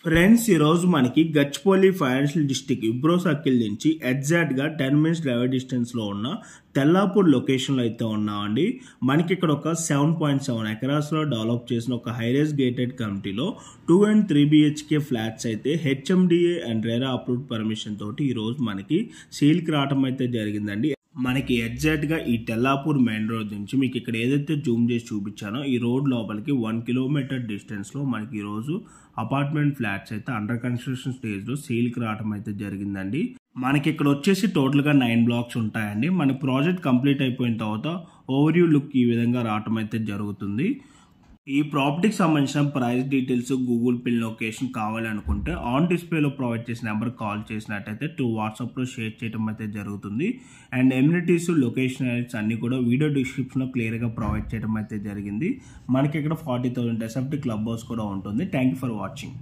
Friends ఈ రోజు మనకి గచ్చిబౌలి ఫైనాన్షియల్ డిస్ట్రిక్ట్ ఇబ్రో సర్కిల్ నుంచి ఎగ్జాక్ట్ గా 10 మినిట్స్ డ్రైవ్ డిస్టెన్స్ లో ఉన్న తెల్లాపూర్ లొకేషన్ లో అయితే ఉన్నామండి. మనకి ఇక్కడ ఒక 7.7 ఎకరాస్ లో డెవలప్ చేసిన ఒక హైరేజ్ గేటెడ్ కమిటీలో 2 and 3 BHK ఫ్లాట్స్ అయితే HMDA and RERA approved permission తోటి ఈ రోజు మనకి సేల్ కి రావడం అయితే జరిగిందండి. మనకి ఎగ్జాక్ట్ గా ఈ తెల్లాపూర్ మెయిన్ రోడ్ నుంచి మీకు ఇక్కడ ఏదైతే జూమ్ చేసి చూపించానో ఈ రోడ్ లోపలికి 1 కిలోమీటర్ డిస్టెన్స్ లో మనకి ఈ రోజు అపార్ట్మెంట్ ఫ్లాట్స్ అయితే అండర్ కన్స్ట్రక్షన్ స్టేజ్ లో సేల్ కి రావడం అయితే జరిగిందండి. మనకి ఇక్కడ వచ్చేసి టోటల్ గా 9 బ్లాక్స్ ఉంటాయండి. మన ప్రాజెక్ట్ కంప్లీట్ అయిపోయిన తర్వాత ఓవర్ వ్యూ లుక్ ఈ విధంగా రావడం అయితే జరుగుతుంది. ఈ ప్రాపర్టీకి సంబంధించిన price details, Google pay location కావాలనుకుంటే ఆన్ డిస్ప్లేలో ప్రొవైడ్ చేసిన నెంబర్ కాల్ చేసినట్టయితే వాట్సాప్లో షేర్ చేయడం అయితే జరుగుతుంది. అండ్ ఎమ్యూనిటీస్, లొకేషన్ అన్ని కూడా వీడియో డిస్క్రిప్షన్లో క్లియర్గా ప్రొవైడ్ చేయడం అయితే జరిగింది. మనకి ఇక్కడ 40,000 SFT క్లబ్ హౌస్ కూడా ఉంటుంది. Thank you for watching.